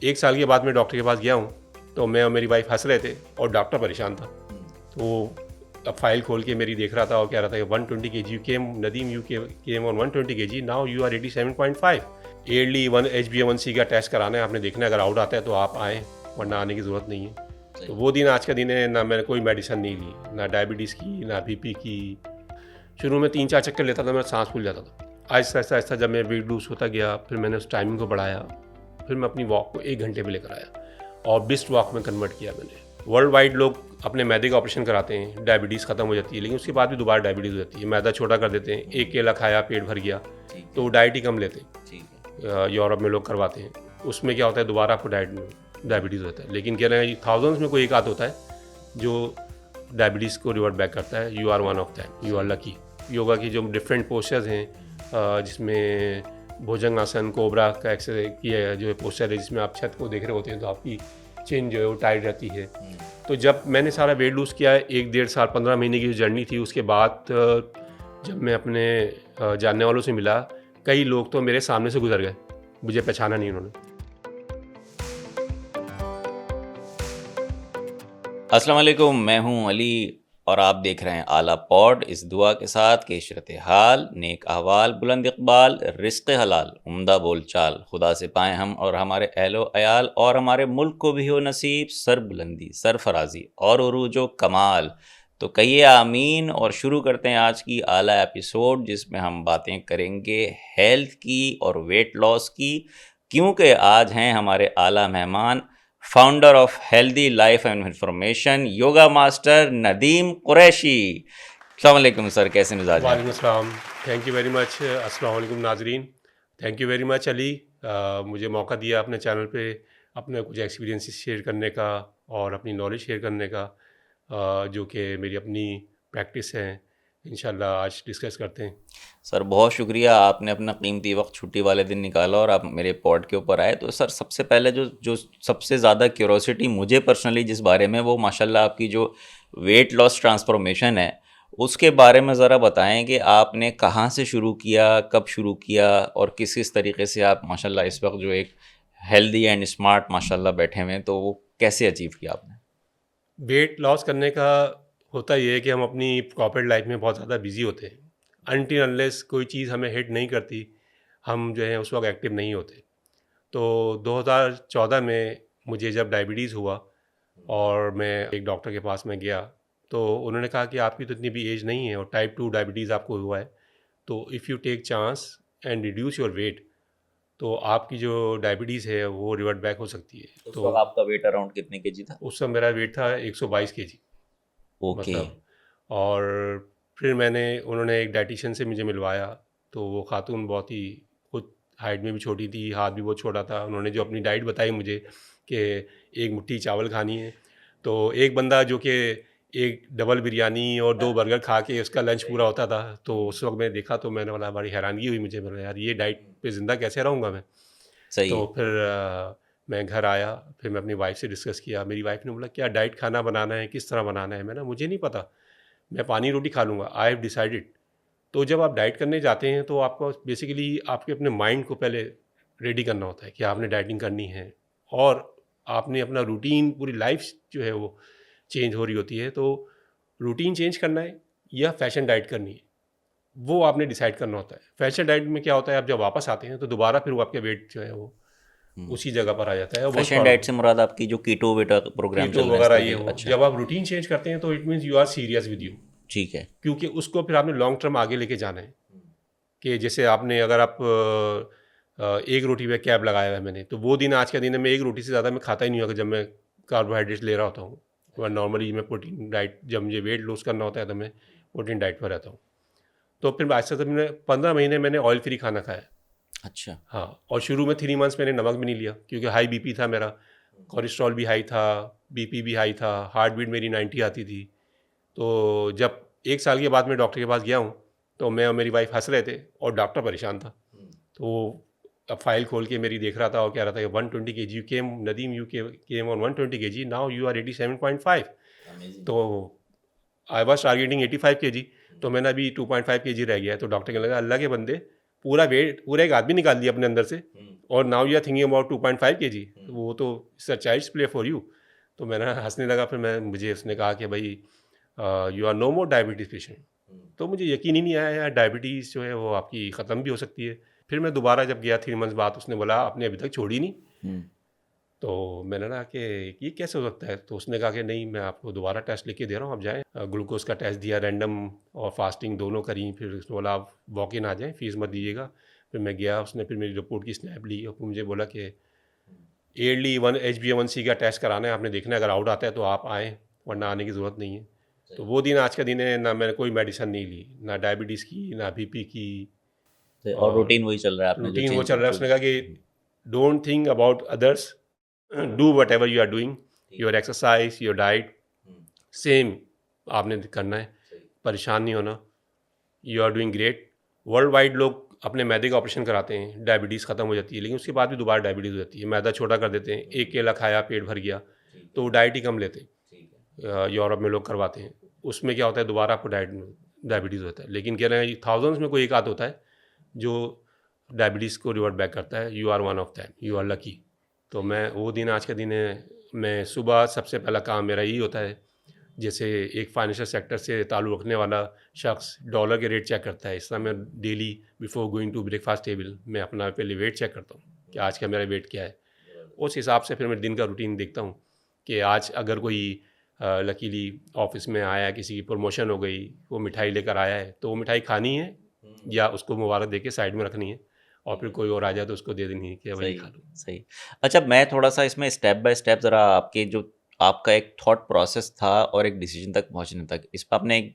1 साल के बाद मैं डॉक्टर के पास गया हूँ, तो मैं और मेरी वाइफ हंस रहे थे और डॉक्टर परेशान था। तो वो अब फाइल खोल के मेरी देख रहा था और कह रहा था कि 120 kg you came, Nadeem you came on 120 kg, now you are 87.5। Yearly HbA1c का टेस्ट कराना है, आपने देखना है, अगर आउट आता है तो आप आएँ, वरना आने की ज़रूरत नहीं है। तो वो दिन आज का दिन है। ना मैंने कोई मेडिसिन नहीं ली, ना डायबिटीज़ की, ना बीपी की। शुरू में 3-4 चक्कर लेता था, मेरा सांस फूल जाता था। आहिस्ता आहिस्ता आहिस्ता जब मैं वेट लूज होता गया, फिर मैंने उस टाइमिंग को बढ़ाया, फिर मैं अपनी वॉक को 1 घंटे पे लेकर आया और बिस्ट वॉक में कन्वर्ट किया मैंने। वर्ल्ड वाइड लोग अपने मैदे का ऑपरेशन कराते हैं, डायबिटीज़ ख़त्म हो जाती है, लेकिन उसके बाद भी दोबारा डायबिटीज़ हो जाती है। मैदा छोटा कर देते हैं, एक केला खाया पेट भर गया, तो वो डाइट ही कम लेते हैं। यूरोप में लोग करवाते हैं, उसमें क्या होता है, दोबारा आपको डायबिटीज़ होता है। लेकिन कह रहे हैं थाउजेंड्स में कोई एक आध होता है जो डायबिटीज़ को रिवर्ट बैक करता है। You are one of that, you are lucky. Yoga की जो डिफरेंट पोस्चर्स हैं, जिसमें भुजंगासन, कोबरा का एक्सरसाइज किया जो पोस्चर है, जिसमें आप छत को देख रहे होते हैं तो आपकी चिन जो है वो टाइट रहती है। तो जब मैंने सारा वेट लूज़ किया, 1-1.5 साल 15 महीने की जो जर्नी थी, उसके बाद जब मैं अपने जानने वालों से मिला, कई लोग तो मेरे सामने से गुजर गए, मुझे पहचाना नहीं उन्होंने। अस्सलाम वालेकुम, मैं हूं अली और आप देख रहे हैं आला पॉड। इस दुआ के साथ कि इशरत हाल, नेक अहवाल, बुलंद इकबाल, रिज़्क़ हलाल, उम्दा बोलचाल खुदा से पाएँ हम और हमारे अहलो अयाल, और हमारे मुल्क को भी हो नसीब सरबुलंदी, सरफराजी और उरूज व कमाल। तो कहिए आमीन। और शुरू करते हैं आज की आला एपिसोड, जिसमें हम बातें करेंगे हेल्थ की और वेट लॉस की, क्योंकि आज हैं हमारे आला मेहमान founder of healthy life and information, yoga master Nadeem Qureshi. अस्सलाम वालेकुम सर, कैसे मिजाज हैं? वालेकुम अस्सलाम, थैंक यू वेरी मच। अस्सलाम वालेकुम नाजरीन, thank you very much Ali, मुझे मौका दिया अपने चैनल पे अपने कुछ एक्सपीरियंसेस शेयर करने का और अपनी नॉलेज शेयर करने का, जो कि मेरी अपनी प्रैक्टिस है। इंशाल्लाह आज डिस्कस करते हैं। सर बहुत शुक्रिया, आपने अपना कीमती वक्त छुट्टी वाले दिन निकाला और आप मेरे पॉड के ऊपर आए। तो सर सबसे पहले जो जो सबसे ज़्यादा क्यूरोसिटी मुझे पर्सनली जिस बारे में, वो माशाल्लाह आपकी जो वेट लॉस ट्रांसफॉर्मेशन है, उसके बारे में ज़रा बताएं कि आपने कहाँ से शुरू किया, कब शुरू किया, और किस किस तरीके से आप माशाल्लाह इस वक्त जो एक हेल्दी एंड स्मार्ट माशाल्लाह बैठे हुए हैं, तो वो कैसे अचीव किया आपने? वेट लॉस करने का होता ये है कि हम अपनी कॉर्पोरेट लाइफ में बहुत ज़्यादा बिजी होते हैं। अनटिल अनलेस कोई चीज़ हमें हिट नहीं करती, हम जो है उस वक्त एक्टिव नहीं होते। तो 2014 में मुझे जब डायबिटीज़ हुआ और मैं एक डॉक्टर के पास में गया, तो उन्होंने कहा कि आपकी तो इतनी भी एज नहीं है और टाइप 2 डायबिटीज़ आपको हुआ है, तो if you take chance and reduce your weight, तो आपकी जो डायबिटीज़ है वो रिवर्ट बैक हो सकती है। उस तो वक्त आपका वेट अराउंड कितने केजी था? उस समय मेरा वेट था 122 केजी, ओके। मतलब। और फिर उन्होंने एक डाइटिशियन से मुझे मिलवाया, तो वो खातून बहुत ही, खुद हाइट में भी छोटी थी, हाथ भी बहुत छोटा था। उन्होंने जो अपनी डाइट बताई मुझे कि एक मुट्ठी चावल खानी है, तो एक बंदा जो कि एक डबल बिरयानी और 2 बर्गर खा के उसका लंच पूरा होता था, तो उस वक्त मैंने देखा तो मैंने बोला, बड़ी हैरानगी हुई मुझे, बोला यार ये डाइट पे ज़िंदा कैसे रहूँगा मैं। सही तो है। फिर मैं घर आया, फिर मैं अपनी वाइफ से डिस्कस किया। मेरी वाइफ ने बोला क्या डाइट खाना बनाना है, किस तरह बनाना है। मैंने, मुझे नहीं पता, मैं पानी रोटी खा लूँगा, आई हैव डिसाइडेड। तो जब आप डाइट करने जाते हैं तो आपको बेसिकली आपके अपने माइंड को पहले रेडी करना होता है कि आपने डाइटिंग करनी है, और आपने अपना रूटीन, पूरी लाइफ जो है वो चेंज हो रही होती है। तो रूटीन चेंज करना है या फैशन डाइट करनी है, वो आपने डिसाइड करना होता है। फैशन डाइट में क्या होता है, आप जब वापस आते हैं तो दोबारा फिर वो आपके वेट जो है वो उसी जगह पर आ जाता है, और वो फैशन डाइट से मुराद आपकी जो कीटो वेटा प्रोग्राम कीटो चल रहे हैं इस वगैरह ये तरीके? हो। अच्छा। जब आप रूटीन चेंज करते हैं तो it means you are serious with you, ठीक है। क्योंकि उसको फिर आपने लॉन्ग टर्म आगे लेके जाना है। कि जैसे आपने, अगर आप एक रोटी पे कैप लगाया है मैंने, तो वो दिन आज का दिन है, मैं एक रोटी से ज़्यादा मैं खाता ही नहीं हूँ जब मैं कार्बोहाइड्रेट्स ले रहा होता हूँ। और नॉर्मली मैं प्रोटीन डाइट, जब मुझे वेट लूज़ करना होता है तो मैं प्रोटीन डाइट पर रहता हूँ। तो फिर आज तक मैंने 15 महीने मैंने ऑयल फ्री खाना खाया। अच्छा। हाँ, और शुरू में 3 मंथ्स मैंने नमक भी नहीं लिया, क्योंकि हाई बीपी था मेरा, कोलेस्ट्रॉल भी हाई था, बीपी भी हाई था, हार्ट बीट मेरी 90 आती थी। तो जब 1 साल के बाद मैं डॉक्टर के पास गया हूँ, तो मैं और मेरी वाइफ हंस रहे थे और डॉक्टर परेशान था। तो वो अब फाइल खोल के मेरी देख रहा था और कह रहा था कि 120 kg you came, Nadeem you came on 120 kg, now you are 87.5। तो आई वाज टारगेटिंग 85 kg, तो मैंने अभी 2.5 kg रह गया है। तो डॉक्टर कहने लगा, अल्लाह के बंदे, पूरा वेट, पूरा एक आदमी निकाल दिया अपने अंदर से, और now you are thinking about 2.5 kg, वो तो it's a child's play for you. तो मैंने हंसने लगा। फिर मुझे उसने कहा कि भाई you are no more diabetes patient. तो मुझे यकीन ही नहीं आया यार, डायबिटीज़ जो है वो आपकी ख़त्म भी हो सकती है। फिर मैं दोबारा जब गया 3 मंथ्स बाद, उसने बोला आपने अभी तक छोड़ी नहीं। तो मैंने कहा कि ये कैसे हो सकता है? तो उसने कहा कि नहीं, मैं आपको दोबारा टेस्ट लिख के दे रहा हूँ, आप जाएँ। ग्लूकोज का टेस्ट दिया, रैंडम और फास्टिंग दोनों करी। फिर उसने बोला आप वॉक इन आ जाएँ, फ़ीस मत दीजिएगा। फिर मैं गया, उसने फिर मेरी रिपोर्ट की स्नैप ली और मुझे बोला कि ईयरली HbA1c का टेस्ट कराना है, आपने देखना है, अगर आउट आता है तो आप आएँ, वरना आने की ज़रूरत नहीं है। तो वो दिन आज का दिन है। ना मैंने कोई मेडिसिन नहीं ली, ना डायबिटीज़ की, ना BP की, और रूटीन वही चल रहा है आपने जो रूटीन वो चेंज चल रहा है। उसने कहा कि don't think about others, do whatever you are doing, your exercise, your diet, same आपने करना है, परेशान नहीं होना, you are doing great. Worldwide लोग अपने मैदे का ऑपरेशन कराते हैं, डायबिटीज़ ख़त्म हो जाती है, लेकिन उसके बाद भी दोबारा डायबिटीज़ हो जाती है। मैदा छोटा कर देते हैं, एक केला खाया पेट भर गया, तो वो डाइट ही कम लेते हैं। यूरोप में लोग करवाते हैं, उसमें क्या होता है, दोबारा आपको डायबिटीज़ होता है। लेकिन कह रहे हैं थाउजेंड्स में कोई एक आध होता है जो डायबिटीज़ को रिवर्ट बैक करता है। You are one of them, you are lucky. तो मैं वो दिन आज का दिन है। मैं सुबह सबसे पहला काम मेरा यही होता है, जैसे एक फाइनेंशियल सेक्टर से ताल्लुक़ रखने वाला शख्स डॉलर के रेट चेक करता है, इस तरह मैं daily before going to breakfast table मैं अपना पहले वेट चेक करता हूँ कि आज का मेरा वेट क्या है। उस हिसाब से फिर मैं दिन का रूटीन देखता हूँ कि आज अगर कोई लकीली ऑफिस में आया, किसी की प्रमोशन हो गई, वो मिठाई लेकर आया है, तो वो मिठाई खानी है या उसको मुबारक दे के साइड में रखनी है, और फिर कोई और आ जाए तो उसको दे देनी है कि भाई खा लो। सही। अच्छा, मैं थोड़ा सा इसमें स्टेप बाय स्टेप ज़रा आपके जो आपका एक थॉट प्रोसेस था और एक डिसीजन तक पहुंचने तक, इस पर आपने एक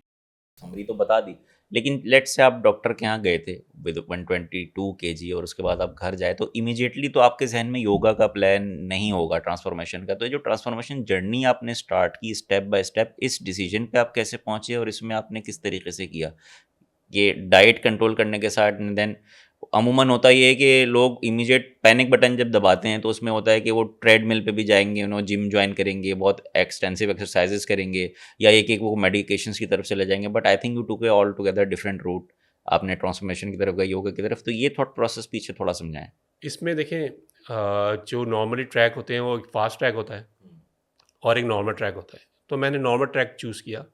समरी तो बता दी, लेकिन लेट्स से आप डॉक्टर के यहाँ गए थे विद 122 kg और उसके बाद आप घर जाए, तो इमीडिएटली तो आपके जहन में योगा का प्लान नहीं होगा ट्रांसफॉर्मेशन का। तो ये जो ट्रांसफॉर्मेशन जर्नी आपने स्टार्ट की स्टेप बाय स्टेप, इस डिसीजन पे आप कैसे पहुंचे और इसमें आपने किस तरीके से किया? ये डाइट कंट्रोल करने के साथ देन अमूमन होता ये है कि लोग इमीडिएट पैनिक बटन जब दबाते हैं तो उसमें होता है कि वो ट्रेडमिल पे भी जाएंगे, जिम ज्वाइन करेंगे, बहुत एक्सटेंसिव एक्सरसाइजेस करेंगे, या एक एक वो मेडिकेशंस की तरफ चले जाएंगे। But I think you took a all together different route, आपने ट्रांसफॉर्मेशन की तरफ गए, योगा की तरफ। तो ये थॉट प्रोसेस पीछे थोड़ा समझाएं। इसमें देखें, जो नॉर्मली ट्रैक होते हैं वो एक फास्ट ट्रैक होता है और एक नॉर्मल ट्रैक होता है। तो मैंने नॉर्मल ट्रैक चूज़ किया।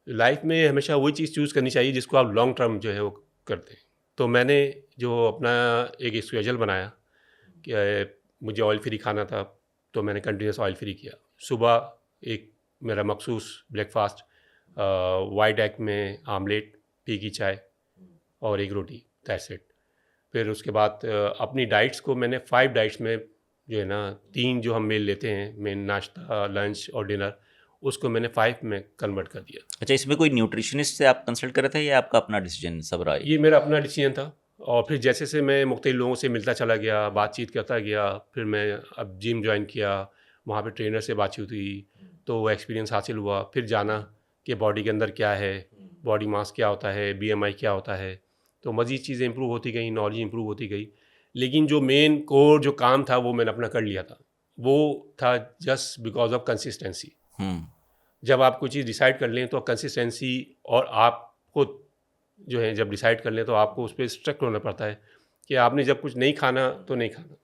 लाइफ में हमेशा वही चीज़ चूज़ करनी चाहिए जिसको आप लॉन्ग टर्म जो है वो करते हैं। तो मैंने जो अपना एक स्केड्यूल बनाया कि मुझे ऑयल फ्री खाना था, तो मैंने कंटिन्यूस ऑयल फ्री किया। सुबह एक मेरा मखसूस ब्रेकफास्ट, वाइट एग में आमलेट, पी की चाय और एक रोटी, दैट्स इट। फिर उसके बाद अपनी डाइट्स को मैंने 5 डाइट्स में जो है ना, 3 जो हम मील लेते हैं, मेन नाश्ता, लंच और डिनर, उसको मैंने 5 में कन्वर्ट कर दिया। अच्छा, इसमें कोई न्यूट्रिशनिस्ट से आप कंसल्ट कर रहे थे या आपका अपना डिसीजन सब रहा? ये मेरा अपना डिसीजन था। और फिर जैसे से मैं मुख्तलिफ लोगों से मिलता चला गया, बातचीत करता गया, फिर मैं अब जिम ज्वाइन किया, वहाँ पे ट्रेनर से बातचीत हुई, तो वो एक्सपीरियंस हासिल हुआ। फिर जाना कि बॉडी के अंदर क्या है, बॉडी मास क्या होता है, BMI क्या होता है, तो मज़ीद चीज़ें इंप्रूव होती गई, नॉलेज इंप्रूव होती गई। लेकिन जो मेन कोर जो काम था वो मैंने अपना कर लिया था, वो था जस्ट बिकॉज ऑफ कंसिस्टेंसी। जब आप कोई चीज़ डिसाइड कर लें तो कंसिस्टेंसी, और आपको जो है जब डिसाइड कर लें तो आपको उस पर स्ट्रिक्ट होना पड़ता है कि आपने जब कुछ नहीं खाना तो नहीं खाना,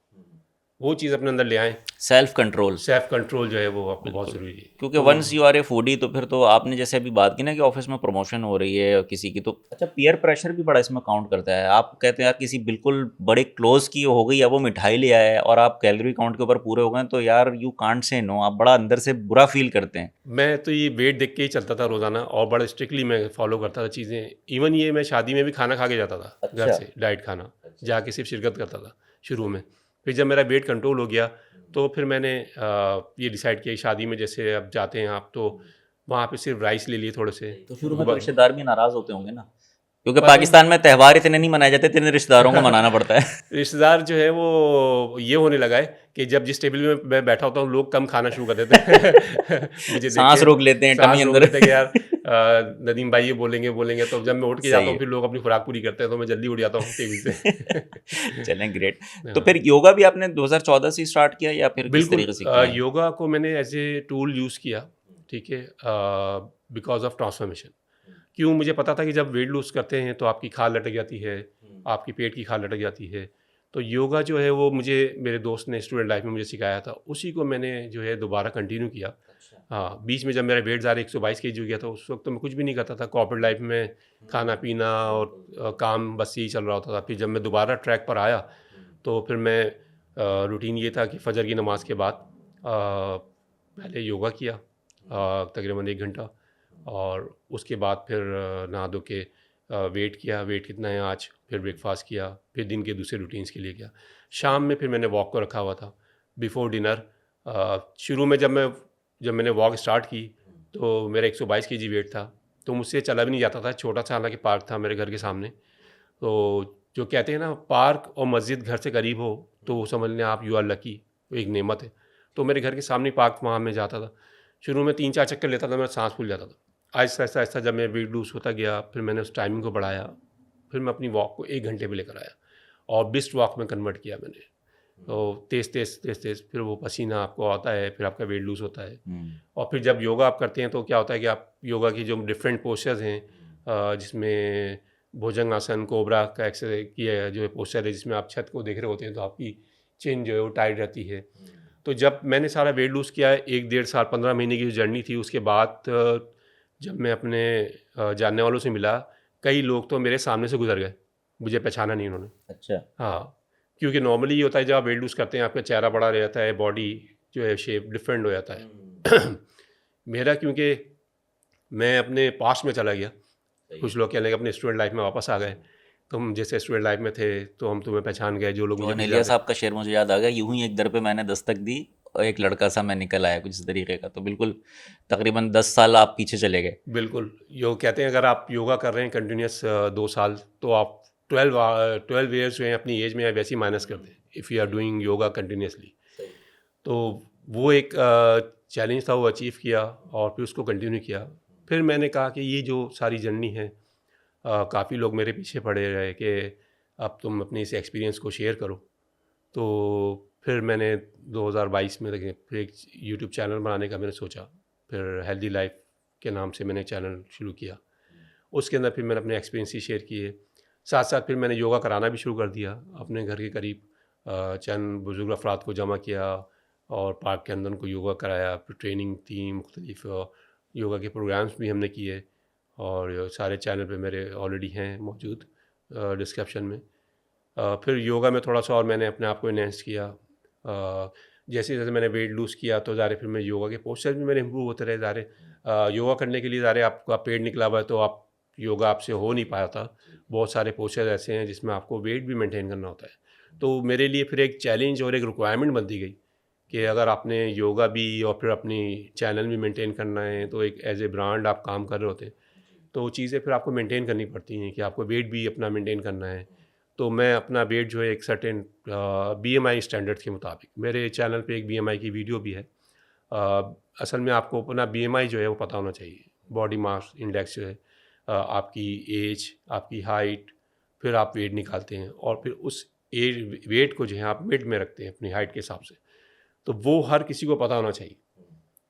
वो चीज़ अपने अंदर ले आएँ। सेल्फ कंट्रोल जो है वो आपको बहुत ज़रूरी है, क्योंकि once you are a foodie तो फिर तो आपने जैसे अभी बात की ना कि ऑफिस में प्रमोशन हो रही है किसी की, तो अच्छा पीयर प्रेशर भी बड़ा इसमें काउंट करता है। आप कहते हैं यार किसी बिल्कुल बड़े क्लोज की हो गई, अब वो मिठाई ले आया है और आप कैलोरी काउंट के ऊपर पूरे हो गए, तो यार यू कांट से नो, आप बड़ा अंदर से बुरा फील करते हैं। मैं तो ये वेट देख के ही चलता था रोज़ाना, और बड़ा स्ट्रिक्टली मैं फॉलो करता था चीज़ें। इवन ये मैं शादी में भी खाना खा के जाता था घर से, डाइट खाना जाके सिर्फ शिरकत करता था शुरू में। फिर जब मेरा वेट कंट्रोल हो गया तो फिर मैंने ये डिसाइड किया, शादी में जैसे अब जाते हैं आप, तो वहाँ पे सिर्फ राइस ले लिए थोड़े से। तो शुरू में तो रिश्तेदार भी नाराज़ होते होंगे ना, क्योंकि पाकिस्तान में त्यौहार इतने नहीं मनाए जाते, इतने रिश्तेदारों को मनाना पड़ता है। रिश्तेदार जो है वो ये होने लगा है कि जब जिस टेबल में मैं बैठा होता हूँ लोग कम खाना शुरू कर देते हैं। मुझे सांस रोक लेते हैं, टमी अंदर कि यार नदीम भाई ये बोलेंगे, तो जब मैं उठ के जाता हूँ फिर लोग अपनी खुराक पूरी करते हैं, तो मैं जल्दी उठ जाता हूँ टेबल से। चलें, ग्रेट। तो फिर योगा भी आपने 2014 से स्टार्ट किया या फिर किस तरीके से किया? योगा को मैंने एज ए टूल यूज़ किया, ठीक है, बिकॉज ऑफ ट्रांसफॉर्मेशन। क्यों? मुझे पता था कि जब वेट लूज़ करते हैं तो आपकी खाल लटक जाती है, आपकी पेट की खाल लटक जाती है। तो योगा जो है वो मुझे मेरे दोस्त ने स्टूडेंट लाइफ में मुझे सिखाया था, उसी को मैंने जो है दोबारा कंटिन्यू किया। हाँ, बीच में जब मेरा वेट ज़्यादा 122 केजी हो गया था, उस वक्त तो मैं कुछ भी नहीं करता था। कॉर्पोरेट लाइफ में खाना पीना और काम बस यही चल रहा होता था। फिर जब मैं दोबारा ट्रैक पर आया तो फिर मैं रूटीन ये था कि फ़जर की नमाज के बाद पहले योगा किया तकरीबन 1 घंटा, और उसके बाद फिर नहा धो के वेट किया, वेट कितना है आज, फिर ब्रेकफास्ट किया, फिर दिन के दूसरे रूटीन्स के लिए किया। शाम में फिर मैंने वॉक को रखा हुआ था बिफोर डिनर। शुरू में जब मैंने वॉक स्टार्ट की तो मेरा 122 केजी वेट था, तो मुझसे चला भी नहीं जाता था। छोटा सा हालांकि पार्क था मेरे घर के सामने, तो जो कहते हैं ना पार्क और मस्जिद घर से करीब हो तो समझ लें आप यू आर लकी, वो एक नेमत है। तो मेरे घर के सामने पार्क, वहाँ मैं जाता था। शुरू में 3-4 चक्कर लेता था, मैं सांस फूल जाता था। आहिस्ता आहिस्ता आहिस्ता जब मैं वेट लूज़ होता गया, फिर मैंने उस टाइमिंग को बढ़ाया, फिर मैं अपनी वॉक को 1 घंटे पे लेकर आया और बिस्ट वॉक में कन्वर्ट किया मैंने। तो तेज़ तेज़ तेज़ तेज़ फिर वो पसीना आपको आता है, फिर आपका वेट लूज़ होता है। और फिर जब योगा आप करते हैं तो क्या होता है कि आप योगा की जो डिफरेंट पोस्चर्स हैं, जिसमें भुजंग आसन, कोबरा का एक्सरसाइज किया जो पोस्चर है, जिसमें आप छत को देख रहे होते हैं तो आपकी चिन जो है वो टाइट रहती है। तो जब मैंने सारा वेट लूज़ किया, 1-1.5 साल 15 महीने की जो जर्नी थी, उसके बाद जब मैं अपने जानने वालों से मिला, कई लोग तो मेरे सामने से गुजर गए, मुझे पहचाना नहीं उन्होंने। अच्छा। हाँ, क्योंकि नॉर्मली ये होता है जब आप वेट लूज़ करते हैं आपका चेहरा बड़ा रहता है, बॉडी जो है शेप डिफरेंट हो जाता है। मेरा क्योंकि मैं अपने पास्ट में चला गया, कुछ लोग कहने लगे अपने स्टूडेंट लाइफ में वापस आ गए, तुम जैसे स्टूडेंट लाइफ में थे तो हम तुम्हें पहचान गए, जो लोग मुझे मिल इलिया जाते। साहब का शेर मुझे याद आ गया, यूं ही एक दर पे मैंने दस्तक दी और एक लड़का सा मैं निकल आया, कुछ इस तरीके का। तो बिल्कुल तकरीबन 10 साल आप पीछे चले गए। बिल्कुल, यो कहते हैं अगर आप योगा कर रहे हैं कंटिन्यूस 2 साल, तो आप 12 ईयर्स जो हैं अपनी एज में वैसे ही माइनस कर दें, if you are doing yoga continuously. तो वो एक चैलेंज था, वो अचीव किया और फिर उसको कंटिन्यू किया। फिर मैंने कहा कि ये जो सारी जर्नी है, काफ़ी लोग मेरे पीछे पड़े रहे कि अब तुम अपने इस एक्सपीरियंस को शेयर करो। तो फिर मैंने 2022 में फिर एक यूट्यूब चैनल बनाने का मैंने सोचा। फिर हेल्दी लाइफ के नाम से मैंने चैनल शुरू किया। उसके अंदर फिर मैंने अपने एक्सपीरियंस ही शेयर किए। साथ साथ फिर मैंने योगा कराना भी शुरू कर दिया। अपने घर के करीब चंद बुज़ुर्ग अफराद को जमा किया और पार्क के अंदर उनको योगा कराया। फिर ट्रेनिंग थी, मुख्तलिफ योगा के प्रोग्राम्स भी हमने किए और सारे चैनल पे मेरे ऑलरेडी हैं मौजूद डिस्क्रिप्शन में। फिर योगा में थोड़ा सा और मैंने अपने आप को इन्हेंस किया। जैसे जैसे मैंने वेट लूज़ किया तो ज़ाहिर फिर मैं योगा के पोस्चर भी मेरे इम्प्रूव होते रहे। ज़ाहिर योगा करने के लिए ज़ाहिर आपका पेट निकला हुआ है तो आप योगा आपसे हो नहीं पाया था। बहुत सारे पोस्चर ऐसे हैं जिसमें आपको वेट भी मेंटेन करना होता है। तो मेरे लिए फिर एक चैलेंज और एक रिक्वायरमेंट बनती गई कि अगर आपने योगा भी और फिर अपनी चैनल भी मेंटेन करना है, तो एक एज ए ब्रांड आप काम कर रहे होते हैं, तो चीज़ें फिर आपको मेंटेन करनी पड़ती हैं कि आपको वेट भी अपना मेंटेन करना है। तो मैं अपना वेट जो है एक सर्टेन BMI स्टैंडर्ड्स के मुताबिक, मेरे चैनल पे एक BMI की वीडियो भी है। असल में आपको अपना BMI जो है वो पता होना चाहिए, बॉडी मास इंडेक्स जो है, आपकी एज, आपकी हाइट, फिर आप वेट निकालते हैं और फिर उस एज वेट को जो है आप मिड में रखते हैं अपनी हाइट के हिसाब से। तो वो हर किसी को पता होना चाहिए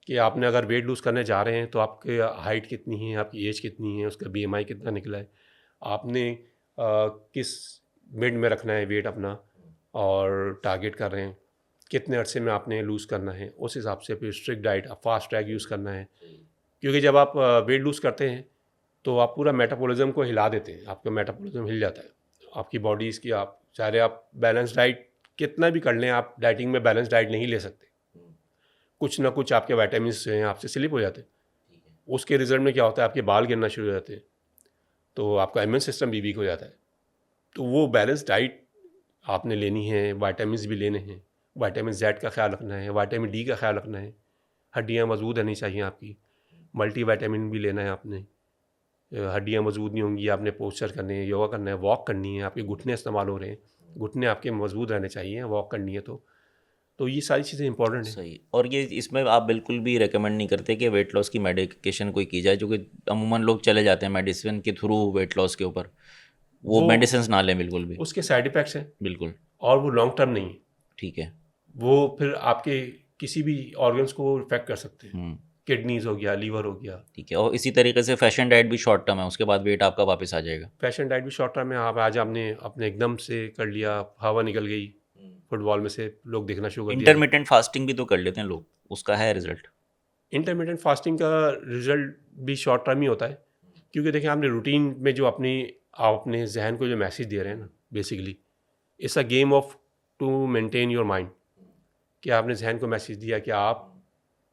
कि आपने अगर वेट लूज़ करने जा रहे हैं तो आपकी हाइट कितनी है, आपकी एज कितनी है, उसका BMI कितना निकला है, आपने किस मिड में रखना है वेट अपना और टारगेट कर रहे हैं, कितने अरसे में आपने लूज़ करना है, उस हिसाब से फिर strict diet, fast track use करना है। क्योंकि जब आप वेट लूज़ करते हैं तो आप पूरा मेटाबॉलिज्म को हिला देते हैं, आपका मेटाबॉलिज्म हिल जाता है, आपकी बॉडीज़ की। आप चाहे आप बैलेंस डाइट कितना भी कर लें, आप डाइटिंग में बैलेंस डाइट नहीं ले सकते। कुछ ना कुछ आपके विटामिन्स जो हैं आपसे स्लिप हो जाते हैं। उसके रिजल्ट में क्या होता है, आपके बाल गिरना शुरू हो जाते हैं, तो आपका इम्यून सिस्टम भी वीक हो जाता है। तो वो बैलेंस डाइट आपने लेनी है, विटामिन्स भी लेने हैं, विटामिन Z का ख्याल रखना है, विटामिन D का ख्याल रखना है, हड्डियाँ मजबूत रहनी चाहिए आपकी, मल्टी विटामिन भी लेना है आपने। हड्डियाँ मजबूत नहीं होंगी, आपने पोस्चर करने हैं, योगा करना है, वॉक करनी है, आपके घुटने इस्तेमाल हो रहे हैं, घुटने आपके मजबूत रहने चाहिए वॉक करनी है तो ये सारी चीज़ें इंपॉर्टेंट हैं। सही। और ये इसमें आप बिल्कुल भी रेकमेंड नहीं करते कि वेट लॉस की मेडिकेशन कोई की जाए, जो कि अमूमन लोग चले जाते हैं मेडिसिन के थ्रू वेट लॉस के ऊपर, वो मेडिसिन ना लें बिल्कुल भी। उसके साइड इफ़ेक्ट्स हैं बिल्कुल। और वो लॉन्ग टर्म नहीं है। ठीक है। वो फिर आपके किसी भी ऑर्गन्स को इफेक्ट कर सकते हैं। किडनीज हो गया, लीवर हो गया। ठीक है, और इसी तरीके से फैशन डाइट भी शॉर्ट टर्म है, उसके बाद वेट आपका वापस आ जाएगा। फैशन डाइट भी शॉर्ट टर्म में, आप आज आपने अपने एकदम से कर लिया, हवा निकल गई फुटबॉल में से, लोग देखना शुरू कर दिया। इंटरमिटेंट फास्टिंग भी तो कर लेते हैं लोग, उसका है रिजल्ट? इंटरमीडिएट फास्टिंग का रिजल्ट भी शॉर्ट टर्म ही होता है, क्योंकि देखिए आपने रूटीन में जो आप अपने जहन को जो मैसेज दे रहे हैं ना, basically it's a game of to maintain your mind. कि आपने जहन को मैसेज दिया कि आप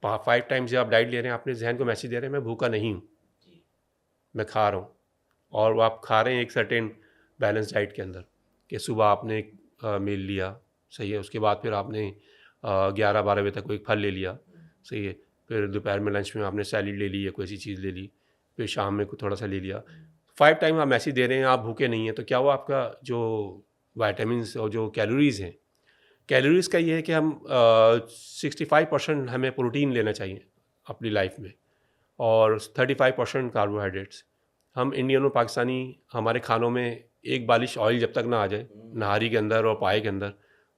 5 टाइम्स जब आप डाइट ले रहे हैं, आपने जहन को मैसेज दे रहे हैं मैं भूखा नहीं हूँ, मैं खा रहा हूँ। और वो आप खा रहे हैं एक सर्टेन बैलेंस डाइट के अंदर, कि सुबह आपने एक मील लिया, सही है, उसके बाद फिर आपने 11-12 बजे तक कोई फल ले लिया, सही है, फिर दोपहर में लंच में आपने सैलिड ले ली या कोई ऐसी चीज़ ले ली, फिर शाम में कुछ थोड़ा सा ले लिया। 5 टाइम आप मैसेज दे रहे हैं, आप भूखे नहीं हैं, तो क्या वो आपका जो वाइटामिन और जो कैलोरीज़ हैं, कैलोरीज़ का ये है कि हम 65% हमें प्रोटीन लेना चाहिए अपनी लाइफ में, और 35% कार्बोहाइड्रेट्स। हम इंडियन और पाकिस्तानी, हमारे खानों में एक बालिश ऑयल जब तक ना आ जाए नहारी के अंदर और पाए के अंदर,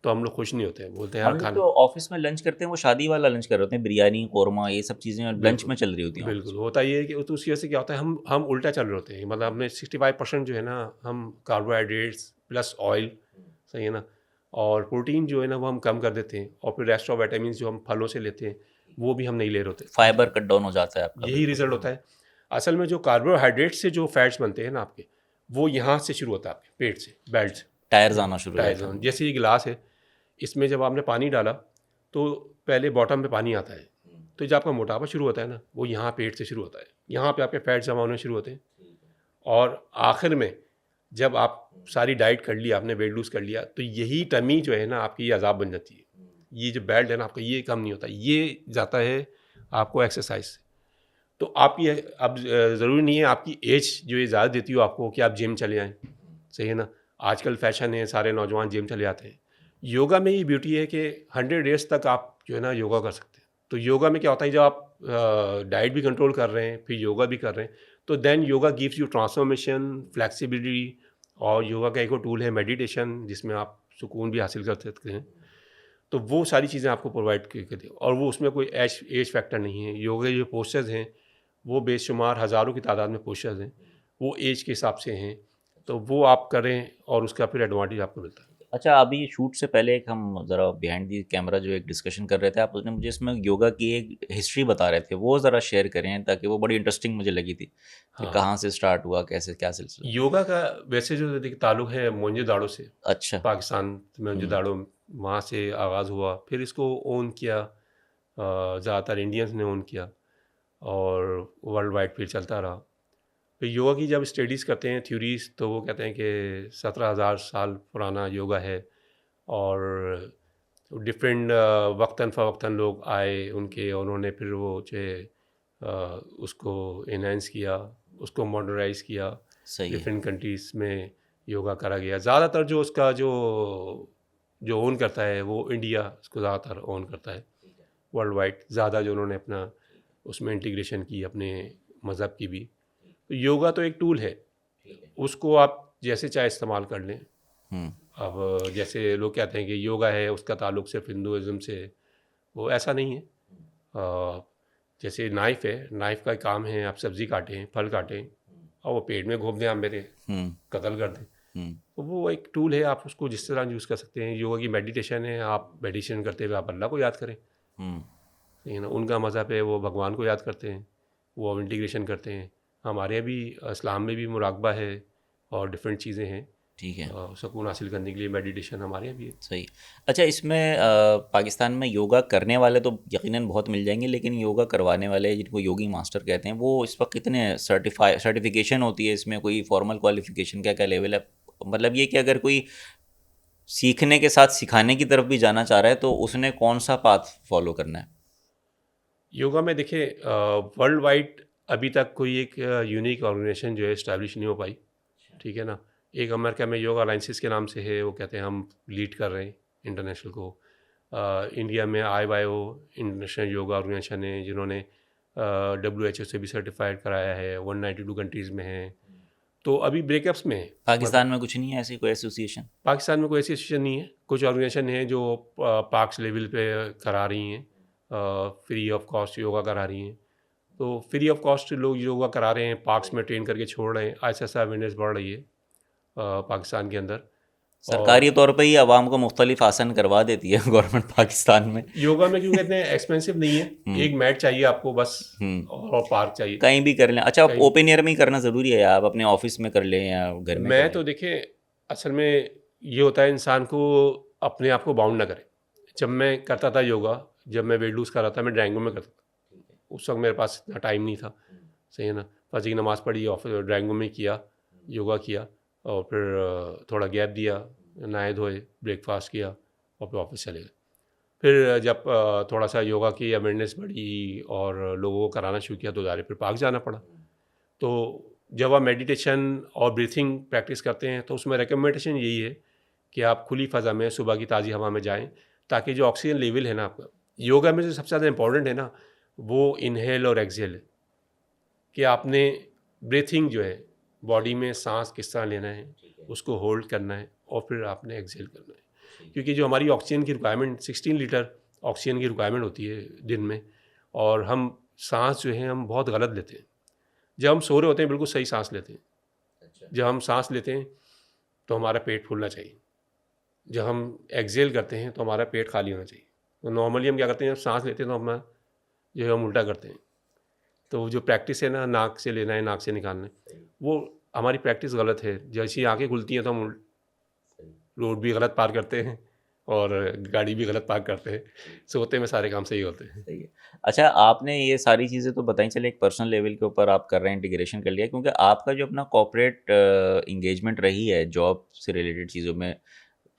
तो हम लोग खुश नहीं होते हैं, बोलते हैं हम यार लोग खाना। तो ऑफिस में लंच करते हैं, वो शादी वाला लंच कर रहे होते हैं, बिरयानी कौरमा ये सब चीज़ें लंच में चल रही होती हैं। बिल्कुल होता ये है कि तो उसकी वजह से क्या होता है, हम उल्टा चल रहे होते हैं, मतलब हमने 65% जो है ना, हम कार्बोहाइड्रेट्स प्लस ऑयल, सही है ना, और प्रोटीन जो है ना वो हम कम कर देते हैं, और फिर रेस्ट ऑफ विटामिन जो हम फलों से लेते हैं वो भी हम नहीं ले रहे होते। फाइबर कट डाउन हो जाता है आपका। यही रिजल्ट होता है। असल में जो कार्बोहाइड्रेट से जो फैट्स बनते हैं ना आपके, वो यहाँ से शुरू होता है, आपके पेट से, बेल्ट से टायर्स आना शुरू हो जाता है। टाइजन। जैसे ये गिलास है, इसमें जब आपने पानी डाला तो पहले बॉटम पे पानी आता है, तो जब आपका मोटापा शुरू होता है ना, वो यहाँ पेट से शुरू होता है, यहाँ पे आपके फैट जमा होने शुरू होते हैं, और आखिर में जब आप सारी डाइट कर लिया, आपने वेट लूज़ कर लिया, तो यही टमी जो है ना आपकी, ये अजाब बन जाती है। ये जो बेल्ट है ना आपका, ये कम नहीं होता, ये जाता है आपको एक्सरसाइज से। तो आप ये अब ज़रूरी नहीं है आपकी एज जो ये ज़्यादा देती हो आपको कि आप जिम चले आएँ, सही है ना। आजकल फैशन है, सारे नौजवान जिम चले जाते हैं। योगा में ये ब्यूटी है कि 100 डेज़ तक आप जो है ना योगा कर सकते हैं। तो योगा में क्या होता है, जब आप डाइट भी कंट्रोल कर रहे हैं, फिर योगा भी कर रहे हैं, तो then yoga gives you transformation, flexibility. और योगा का एक और टूल है मेडिटेशन, जिसमें आप सुकून भी हासिल कर सकते हैं। तो वो सारी चीज़ें आपको प्रोवाइड करती है, और वो उसमें कोई एज फैक्टर नहीं है। योगा के जो पोस्चर्स हैं वो बेशुमार हज़ारों की तादाद में पोस्चर्स हैं, वो एज के हिसाब से हैं, तो वो आप करें और उसका फिर एडवांटेज आपको मिलता है। अच्छा, अभी शूट से पहले एक हम ज़रा बिहाइंड दी कैमरा जो एक डिस्कशन कर रहे थे, आप उसने मुझे इसमें योगा की एक हिस्ट्री बता रहे थे, वो ज़रा शेयर करें, ताकि वो बड़ी इंटरेस्टिंग मुझे लगी थी कि हाँ, कहाँ से स्टार्ट हुआ, कैसे क्या सिलसिला। योगा का वैसे जो देखिए ताल्लुक़ है मोहनजोदाड़ो से, अच्छा। पाकिस्तान में मोहनजोदाड़ो, वहाँ से आगाज़ हुआ, फिर इसको ओन किया ज़्यादातर इंडियंस ने ओन किया, और वर्ल्ड वाइड फिर चलता रहा। फिर योगा की जब स्टडीज़ करते हैं थ्योरीज, तो वो कहते हैं कि 17,000 साल पुराना योगा है, और डिफरेंट वक्तन फ़वक्तन लोग आए उनके, उन्होंने फिर वो जो है उसको इन्हेंस किया, उसको मॉडर्नाइज़ किया, सही है। डिफरेंट कंट्रीज़ में योगा करा गया। ज़्यादातर जो उसका जो जो ओन करता है वो इंडिया इसको ज़्यादातर ओन करता है, वर्ल्ड वाइड ज़्यादा जो उन्होंने अपना उसमें इंटीग्रेशन की अपने मज़हब की भी। तो योगा तो एक टूल है, उसको आप जैसे चाहे इस्तेमाल कर लें। हम्म। अब जैसे लोग कहते हैं कि योगा है उसका ताल्लुक सिर्फ हिंदुज़म से, वो ऐसा नहीं है। जैसे नाइफ़ है, नाइफ़ का काम है आप सब्ज़ी काटें, फल काटें, और वो पेट में घोप दें, आप मेरे कत्ल कर दें, तो वो एक टूल है, आप उसको जिस तरह यूज़ कर सकते हैं। योगा की मेडिटेशन है, आप मेडिटेशन करते हुए आप अल्लाह को याद करें, सही है ना। उनका मज़हब है वो भगवान को याद करते हैं, वो इंटीग्रेशन करते हैं। हमारे यहाँ भी इस्लाम में भी मुराकबा है और डिफरेंट चीज़ें हैं, ठीक है। सुकून हासिल करने के लिए मेडिटेशन हमारे यहाँ भी है। सही। अच्छा, इसमें पाकिस्तान में योगा करने वाले तो यकीनन बहुत मिल जाएंगे, लेकिन योगा करवाने वाले जिनको योगी मास्टर कहते हैं, वो इस वक्त कितने सर्टिफिकेशन होती है इसमें, कोई फॉर्मल क्वालिफिकेशन क्या क्या लेवल है? मतलब ये कि अगर कोई सीखने के साथ सिखाने की तरफ भी जाना चाह रहा है, तो उसने कौन सा पाथ फॉलो करना है? योगा में देखिए वर्ल्ड वाइड अभी तक कोई एक यूनिक ऑर्गेनाइजेशन जो है इस्टेब्लिश नहीं हो पाई, ठीक है ना। एक अमेरिका में योगा अलाइंसिस के नाम से है, वो कहते हैं हम लीड कर रहे हैं इंटरनेशनल को। इंडिया में IYO इंटरनेशनल योगा ऑर्गेनाइजेशन है, जिन्होंने WHO से भी सर्टिफाइड कराया है, 192 कंट्रीज़ में है। तो अभी ब्रेकअप्स में है। पाकिस्तान में कुछ नहीं है ऐसी कोई एसोसिएशन? पाकिस्तान में कोई ऐसी एसोसिएशन नहीं है। कुछ ऑर्गेनाइजेशन हैं जो पार्क्स लेवल पे करा रही हैं, फ्री ऑफ कॉस्ट योगा करा रही हैं, तो फ्री ऑफ कॉस्ट लोग योगा करा रहे हैं, पार्क्स में ट्रेन करके छोड़ रहे हैं, ऐसा ऐसा अवेयरनेस बढ़ रही है पाकिस्तान के अंदर। सरकारी तौर पे ही आवाम को मुख्तलिफ आसन करवा देती है गवर्नमेंट पाकिस्तान में। योगा में क्यों कहते हैं एक्सपेंसिव नहीं है, एक मैट चाहिए आपको बस और पार्क चाहिए, कहीं भी कर लें। अच्छा, कहीं ओपन एयर में ही करना ज़रूरी है, आप अपने ऑफिस में कर लें या घर में कर मैं लें? तो देखें, असल में ये होता है इंसान को अपने आप को बाउंड ना करे। जब मैं करता था योगा, जब मैं वेट लूज़ कर रहा था, मैं ड्राइंग रूम में करता था, उस वक्त मेरे पास इतना टाइम नहीं था, सही है ना। फजर की नमाज़ पढ़ी, ऑफिस ड्राइंग रूम में किया, योगा किया, और फिर थोड़ा गैप दिया, नहाए धोए, ब्रेकफास्ट किया और फिर ऑफिस चले गए। फिर जब थोड़ा सा योगा की अवेयरनेस बढ़ी और लोगों को कराना शुरू किया तो ज़ाहिर फिर पार्क जाना पड़ा। तो जब आप मेडिटेशन और ब्रीथिंग प्रैक्टिस करते हैं तो उसमें रिकमेंडेशन यही है कि आप खुली फ़ज़ा में सुबह की ताज़ी हवा में जाएं, ताकि जो ऑक्सीजन लेवल है ना आपका, योगा में जो सबसे ज़्यादा इंपॉर्टेंट है ना, वो इनहेल और एक्सहेल है, कि आपने ब्रीथिंग जो है, बॉडी में सांस किस तरह लेना है, उसको होल्ड करना है और फिर आपने एक्सहेल करना है। क्योंकि जो हमारी ऑक्सीजन की रिक्वायरमेंट 16 लीटर ऑक्सीजन की रिक्वायरमेंट होती है दिन में, और हम सांस जो है हम बहुत गलत लेते हैं। जब हम सो रहे होते हैं बिल्कुल सही सांस लेते हैं, जब हम सांस लेते हैं तो हमारा पेट फूलना चाहिए, जब हम एक्सहेल करते हैं तो हमारा पेट खाली होना चाहिए। तो नॉर्मली हम क्या करते हैं, जब सांस लेते हैं तो हम जो है हम उल्टा करते हैं। तो जो प्रैक्टिस है ना, नाक से लेना है नाक से निकालना है, वो हमारी प्रैक्टिस गलत है। जैसी आंखें खुलती हैं तो हम रोड भी गलत पार करते हैं और गाड़ी भी गलत पार करते हैं, सोते में सारे काम सही होते हैं। सही है। अच्छा, आपने ये सारी चीज़ें तो बताई, चले एक पर्सनल लेवल के ऊपर आप कर रहे हैं, इंटीग्रेशन कर लिया, क्योंकि आपका जो अपना कॉर्पोरेट इंगेजमेंट रही है जॉब से रिलेटेड चीज़ों में,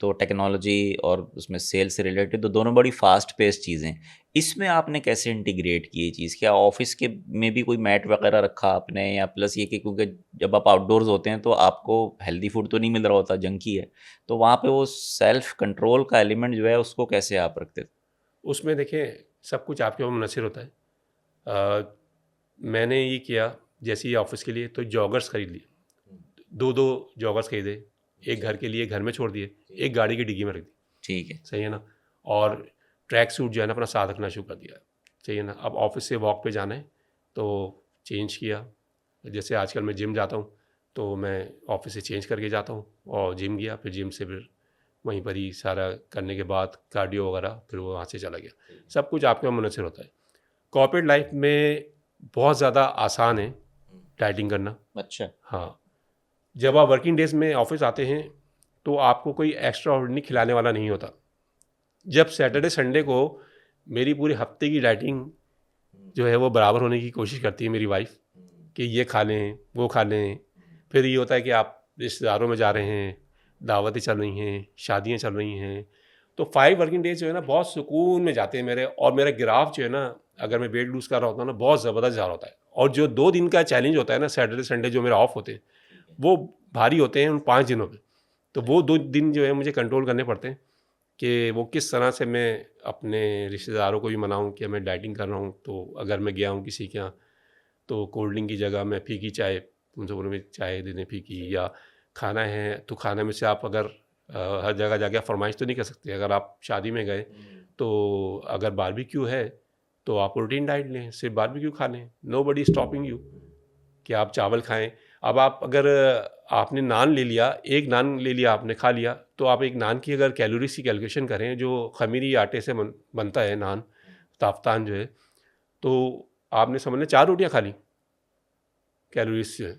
तो टेक्नोलॉजी और उसमें सेल्स से रिलेटेड तो दोनों बड़ी फास्ट पेस चीज़ें, इसमें आपने कैसे इंटीग्रेट की ये चीज़? क्या ऑफिस के में भी कोई मैट वगैरह रखा आपने, या प्लस ये कि क्योंकि जब आप आउटडोर्स होते हैं तो आपको हेल्दी फूड तो नहीं मिल रहा होता, जंकी है, तो वहाँ पे वो सेल्फ कंट्रोल का एलिमेंट जो है उसको कैसे आप रखते थे? उसमें देखिए, सब कुछ आपके ऊपर मुनहसर होता है। मैंने ये किया, जैसे ही ऑफिस के लिए तो जॉगर्स खरीद लिए, 2-2 जॉगर्स खरीदे, एक घर के लिए घर में छोड़ दिए, एक गाड़ी की डिग्गी में रख दी, ठीक है। सही है ना। और ट्रैक सूट जो है ना अपना साथ रखना शुरू कर दिया, सही है ना। अब ऑफिस से वॉक पे जाना है तो चेंज किया, जैसे आजकल मैं जिम जाता हूँ तो मैं ऑफिस से चेंज करके जाता हूँ और जिम गया, फिर जिम से फिर वहीं पर ही सारा करने के बाद कार्डियो वगैरह, फिर वो वहाँ से चला गया। सब कुछ आपके ऊपर मुनहसर होता है। कॉर्पोरेट लाइफ में बहुत ज़्यादा आसान है डाइटिंग करना। अच्छा। हाँ, जब आप वर्किंग डेज में ऑफिस आते हैं तो आपको कोई एक्स्ट्रा ऑर्डिनरी खिलाने वाला नहीं होता। जब सैटरडे संडे को मेरी पूरे हफ्ते की डाइटिंग जो है वो बराबर होने की कोशिश करती है मेरी वाइफ, कि ये खा लें वो खा लें। फिर ये होता है कि आप रिश्तेदारों में जा रहे हैं, दावतें चल रही हैं, शादियाँ चल रही हैं, तो 5 वर्किंग डेज जो है ना बहुत सुकून में जाते हैं मेरे। और मेरा ग्राफ जो है ना, अगर मैं वेट लूज़ कर रहा होता हूँ ना, बहुत ज़बरदस्त जा रहा होता है। और जो 2 दिन का चैलेंज होता है ना, सैटरडे संडे जो मेरा ऑफ होते हैं, वो भारी होते हैं उन 5 दिनों में। तो वो 2 दिन जो है मुझे कंट्रोल करने पड़ते हैं कि वो किस तरह से मैं अपने रिश्तेदारों को भी मनाऊँ कि मैं डाइटिंग कर रहा हूँ। तो अगर मैं गया हूँ किसी के यहाँ, तो कोल्ड ड्रिंक की जगह मैं फीकी चाय, उनसे बोलूँ मैं चाय दे दें फीकी, या खाना है तो खाने में से आप अगर हर जगह जाके आप फरमाइश तो नहीं कर सकते। अगर आप शादी में गए तो अगर बारबेक्यू है तो आप प्रोटीन डाइट लें, सिर्फ बारबेक्यू खा लें, नोबडी स्टॉपिंग यू कि आप चावल खाएं। अब आप अगर आपने नान ले लिया, एक नान ले लिया आपने खा लिया, तो आप एक नान की अगर कैलोरीज की कैलकुलेशन करें, जो खमीरी आटे से बनता है नान, ताफ्तान जो है, तो आपने समझ लें 4 रोटियां खा ली कैलोरीज से।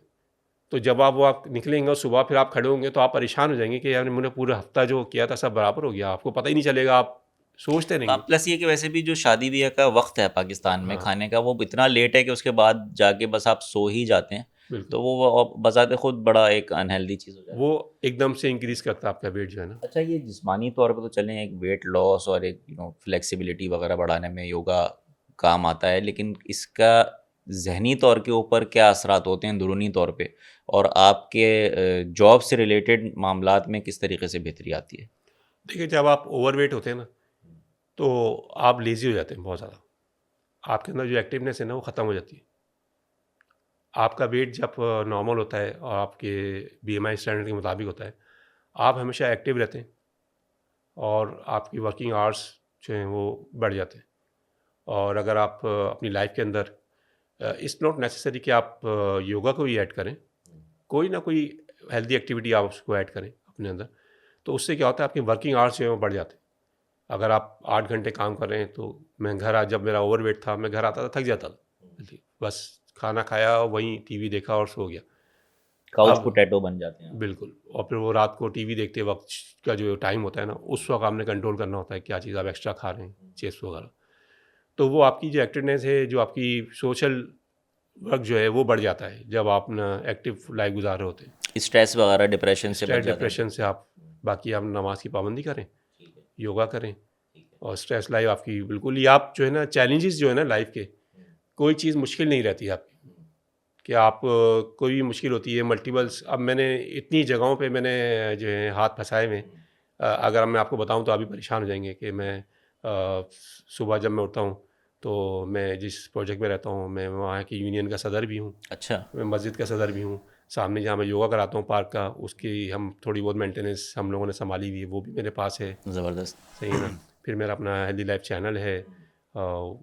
तो जब आप निकलेंगे और सुबह फिर आप खड़े होंगे तो आप परेशान हो जाएंगे कि यार मैंने पूरा हफ्ता जो किया था सब बराबर हो गया, आपको पता ही नहीं चलेगा, आप सोचते रहेंगे। प्लस ये कि वैसे भी जो शादी ब्याह का वक्त है पाकिस्तान में हाँ, खाने का, वो इतना लेट है कि उसके बाद जाके बस आप सो ही जाते हैं, बिल्कुल, तो वो बजाते खुद बड़ा एक अनहेल्दी चीज़ हो जाती है। वो एकदम से इंक्रीज करता है आपका वेट जो है ना। अच्छा, ये जिस्मानी तौर पे तो चलें, एक वेट लॉस और एक फ्लेक्सिबिलिटी वगैरह बढ़ाने में योगा काम आता है, लेकिन इसका जहनी तौर के ऊपर क्या असरात होते हैं अंदरूनी तौर पे, और आपके जॉब से रिलेटेड मामलात में किस तरीके से बेहतरी आती है? देखिए, जब आप ओवरवेट होते हैं ना तो आप लेज़ी हो जाते हैं बहुत ज़्यादा, आपके अंदर जो एक्टिवनेस है ना वो ख़त्म हो जाती है। आपका वेट जब नॉर्मल होता है और आपके बीएमआई स्टैंडर्ड के मुताबिक होता है, आप हमेशा एक्टिव रहते हैं और आपकी वर्किंग आवर्स जो हैं वो बढ़ जाते हैं। और अगर आप अपनी लाइफ के अंदर इट्स नॉट नेसेसरी कि आप योगा को ही ऐड करें, कोई ना कोई हेल्दी एक्टिविटी आप उसको ऐड करें अपने अंदर। तो उससे क्या होता है, आपके वर्किंग आवर्स जो है वो बढ़ जाते हैं। अगर आप 8 घंटे काम कर रहे हैं तो मैं जब मेरा ओवरवेट था, मैं घर आता था थक जाता था, बस खाना खाया वहीं टीवी देखा और सो गया। काउच अब पोटैटो बन जाते हैं। बिल्कुल, और फिर वो रात को टीवी देखते वक्त का जो टाइम होता है ना, उस वक्त आपने कंट्रोल करना होता है क्या चीज़ आप एक्स्ट्रा खा रहे हैं, चिप्स वगैरह। तो वो आपकी जो एक्टिवनेस है, जो आपकी सोशल वर्क जो है वो बढ़ जाता है जब आप ना एक्टिव लाइफ गुजार रहे होते हैं। स्ट्रेस वगैरह डिप्रेशन से बच स्ट्रेस जाते हैं। डिप्रेशन से आप, बाकी आप नमाज की पाबंदी करें, योगा करें, और स्ट्रेस लाइफ आपकी बिल्कुल ही, आप जो है ना चैलेंजेस जो है ना लाइफ के, कोई चीज़ मुश्किल नहीं रहती है आपकी, कि आप कोई भी मुश्किल होती है मल्टीपल्स। अब मैंने इतनी जगहों पे मैंने जो है हाथ फंसाए हुए हैं, अगर मैं आपको बताऊं तो आप भी परेशान हो जाएंगे कि मैं सुबह जब मैं उठता हूं तो मैं जिस प्रोजेक्ट में रहता हूं, मैं वहाँ की यूनियन का सदर भी हूँ, अच्छा। मैं मस्जिद का सदर भी हूँ, सामने जहाँ मैं योगा कराता हूँ पार्क का, उसकी हम थोड़ी बहुत मेंटेनेंस हम लोगों ने संभाली हुई है, वो भी मेरे पास है। ज़बरदस्त। सही है ना। फिर मेरा अपना हेल्दी लाइफ चैनल है,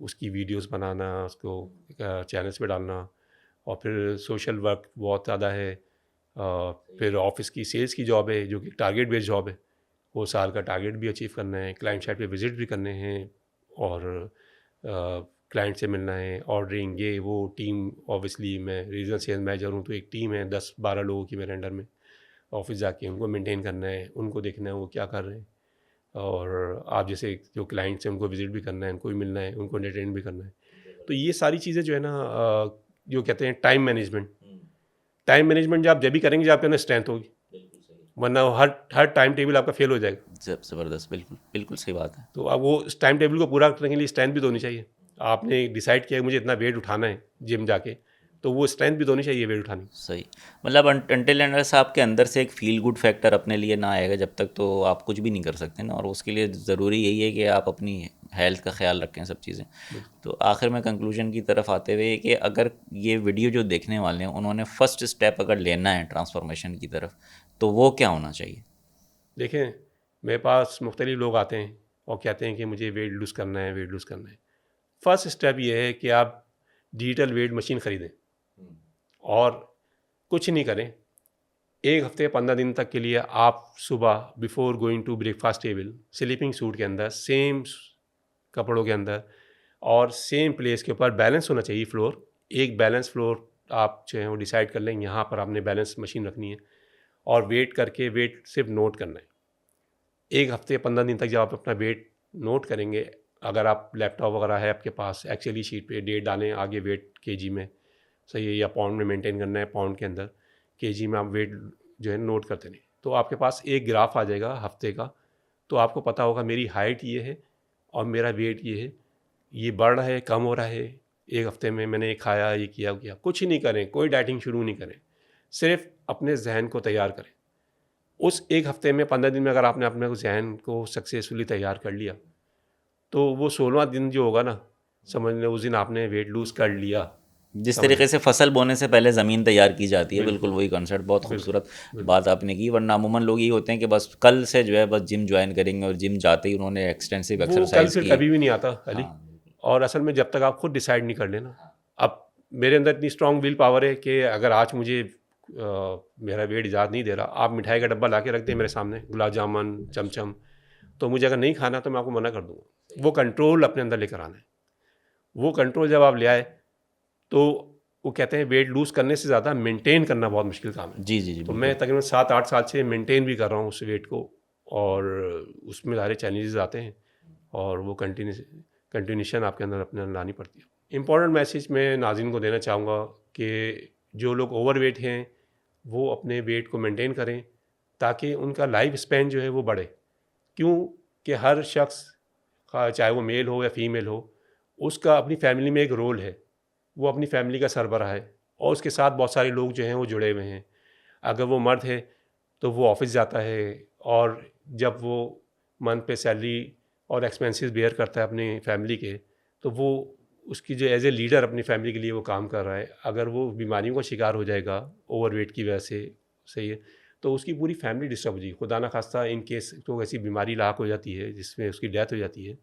उसकी वीडियोस बनाना, उसको चैनल्स पे डालना, और फिर सोशल वर्क बहुत ज़्यादा है। फिर ऑफिस की सेल्स की जॉब है जो कि टारगेट बेस्ड जॉब है, वो साल का टारगेट भी अचीव करना है, क्लाइंट साइड पे विजिट भी करने हैं, और क्लाइंट से मिलना है, ऑर्डरिंग, ये वो टीम। ऑब्वियसली मैं रीजनल सेल्स मैनेजर हूँ, तो एक टीम है 10-12 लोगों की मेरे अंडर में, ऑफिस जाके उनको मेंटेन करना है, उनको देखना है वो क्या कर रहे हैं, और आप जैसे जो क्लाइंट्स हैं उनको विजिट भी करना है, उनको भी मिलना है, उनको एंटरटेन भी करना है। तो ये सारी चीज़ें जो है ना, जो कहते हैं टाइम मैनेजमेंट जब भी करेंगे जब आपके अंदर स्ट्रेंथ होगी, वरना हर टाइम टेबल आपका फेल हो जाएगा। ज़बरदस्त, बिल्कुल बिल्कुल सही बात है। तो अब वो उस टाइम टेबल को पूरा करने के लिए स्ट्रेंथ भी तो होनी चाहिए। आपने डिसाइड किया कि मुझे इतना वेट उठाना है जिम जाके, तो वो स्ट्रेंथ भी तो होनी चाहिए वेट उठाने की। सही। मतलब अनटिल एंड अनलेस आपके अंदर से एक फील गुड फैक्टर अपने लिए ना आएगा जब तक, तो आप कुछ भी नहीं कर सकते ना। और उसके लिए ज़रूरी यही है कि आप अपनी हेल्थ का ख्याल रखें, सब चीज़ें। तो आखिर में कंक्लूजन की तरफ आते हुए कि अगर ये वीडियो जो देखने वाले हैं उन्होंने फ़र्स्ट स्टेप अगर लेना है ट्रांसफॉर्मेशन की तरफ, तो वो क्या होना चाहिए? देखें, मेरे पास मुख्तलिफ लोग आते हैं और कहते हैं कि मुझे वेट लूज़ करना है, वेट लूज़ करना है। फर्स्ट स्टेप ये है कि आप डिजिटल वेट मशीन ख़रीदें और कुछ नहीं करें। 1 हफ़्ते 15 दिन तक के लिए आप सुबह before going to breakfast table sleeping suit के अंदर, सेम कपड़ों के अंदर और सेम प्लेस के ऊपर बैलेंस होना चाहिए फ्लोर। एक बैलेंस फ्लोर आप जो है वो डिसाइड कर लें, यहाँ पर आपने बैलेंस मशीन रखनी है, और वेट करके वेट सिर्फ नोट करना है। 1 हफ़्ते 15 दिन तक जब आप अपना वेट नोट करेंगे, अगर आप लैपटॉप वगैरह है आपके पास, एक्सेल शीट पे डेट डालें आगे वेट केजी में, सही है, या पाउंड में मेंटेन करना है, पाउंड के अंदर केजी में आप वेट जो है नोट करते नहीं, तो आपके पास एक ग्राफ आ जाएगा हफ्ते का। तो आपको पता होगा मेरी हाइट ये है और मेरा वेट ये है, ये बढ़ रहा है, कम हो रहा है, 1 हफ़्ते में मैंने ये खाया, ये किया वो किया। कुछ ही नहीं करें, कोई डाइटिंग शुरू नहीं करें, सिर्फ अपने जहन को तैयार करें। उस 1 हफ़्ते में 15 दिन में अगर आपने अपने जहन को सक्सेसफुली तैयार कर लिया, तो वो 16वां दिन जो होगा ना, समझ लें उस दिन आपने वेट लूज़ कर लिया। जिस तरीके से फसल बोने से पहले ज़मीन तैयार की जाती है, बिल्कुल बिल्कुल वही कॉन्सेप्ट। बहुत खूबसूरत बिल्कुल। बात आपने की। वरना अमूमन लोग ये होते हैं कि बस कल से जो है बस जिम ज्वाइन करेंगे, और जिम जाते ही उन्होंने एक्सटेंसिव वो कल एक्सरसाइज फिर की। कभी भी नहीं आता अली। हाँ, और असल में जब तक आप खुद डिसाइड नहीं कर लेना, अब मेरे अंदर इतनी स्ट्रांग विल पावर है कि अगर आज मुझे मेरा वेट इजाज़त नहीं दे रहा, आप मिठाई का डब्बा ला के रख दें मेरे सामने, गुलाब जामुन, चमचम, तो मुझे अगर नहीं खाना तो मैं आपको मना कर दूँगा। वो कंट्रोल अपने अंदर लेकर आना है। वो कंट्रोल जब आप ले आए, तो वो कहते हैं वेट लूज़ करने से ज़्यादा मेंटेन करना बहुत मुश्किल काम है। जी जी जी, तो बिल्कुल। मैं तकरीबन 7-8 साल से मेंटेन भी कर रहा हूँ उस वेट को, और उसमें सारे चैलेंजेस आते हैं, और वो कंटिन्यूशन आपके अंदर अपने अंदर लानी पड़ती है। इम्पॉर्टेंट मैसेज मैं नाज़रीन को देना चाहूँगा कि जो लोग ओवर वेट हैं वो अपने वेट को मेंटेन करें, ताकि उनका लाइफ स्पैन जो है वो बढ़े। क्यों कि हर शख्स का, चाहे वो मेल हो या फीमेल हो, उसका अपनी फैमिली में एक रोल है, वो अपनी फैमिली का सरबराह है, और उसके साथ बहुत सारे लोग जो हैं वो जुड़े हुए हैं। अगर वो मर्द है तो वो ऑफिस जाता है, और जब वो मंथ पे सैलरी और एक्सपेंसेस बेयर करता है अपनी फैमिली के, तो वो उसकी जो एज ए लीडर अपनी फैमिली के लिए वो काम कर रहा है। अगर वो बीमारियों का शिकार हो जाएगा ओवरवेट की वजह से, सही है, तो उसकी पूरी फैमिली डिस्टर्ब हो जाएगी। खुदा ना खास्ता इन केस तो ऐसी बीमारी लाक हो जाती है जिसमें उसकी डेथ हो जाती है,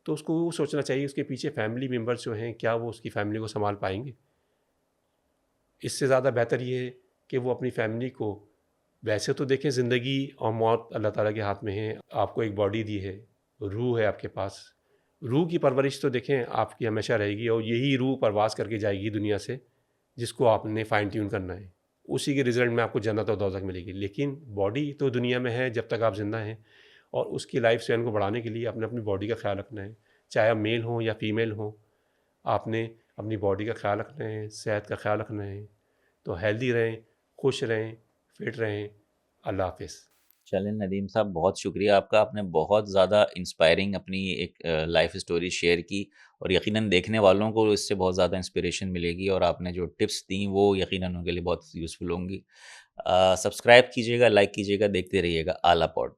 तो उसको वो सोचना चाहिए उसके पीछे फैमिली मेम्बर्स जो हैं, क्या वो उसकी फैमिली को संभाल पाएंगे। इससे ज़्यादा बेहतर ये है कि वो अपनी फैमिली को, वैसे तो देखें ज़िंदगी और मौत अल्लाह ताला के हाथ में है। आपको एक बॉडी दी है, रूह है आपके पास। रूह की परवरिश तो देखें आपकी हमेशा रहेगी, और यही रूह परवास करके जाएगी दुनिया से, जिसको आपने फाइन ट्यून करना है। उसी के रिज़ल्ट में आपको जन्नत और दोज़ख मिलेगी। लेकिन बॉडी तो दुनिया में है जब तक आप ज़िंदा हैं, और उसकी लाइफ स्पैन को बढ़ाने के लिए आपने अपनी बॉडी का ख्याल रखना है। चाहे आप मेल हों या फीमेल हों, आपने अपनी बॉडी का ख्याल रखना है, सेहत का ख्याल रखना है। तो हेल्दी रहें, खुश रहें, फिट रहें। अल्लाह हाफ़िज़। चलें नदीम साहब, बहुत शुक्रिया आपका। आपने बहुत ज़्यादा इंस्पायरिंग अपनी एक लाइफ स्टोरी शेयर की, और यकीनन देखने वालों को इससे बहुत ज़्यादा इंस्पिरेशन मिलेगी, और आपने जो टिप्स दी वो यकीनन उनके लिए बहुत यूज़फुल होंगी। सब्सक्राइब कीजिएगा, लाइक कीजिएगा, देखते रहिएगा आला पॉड।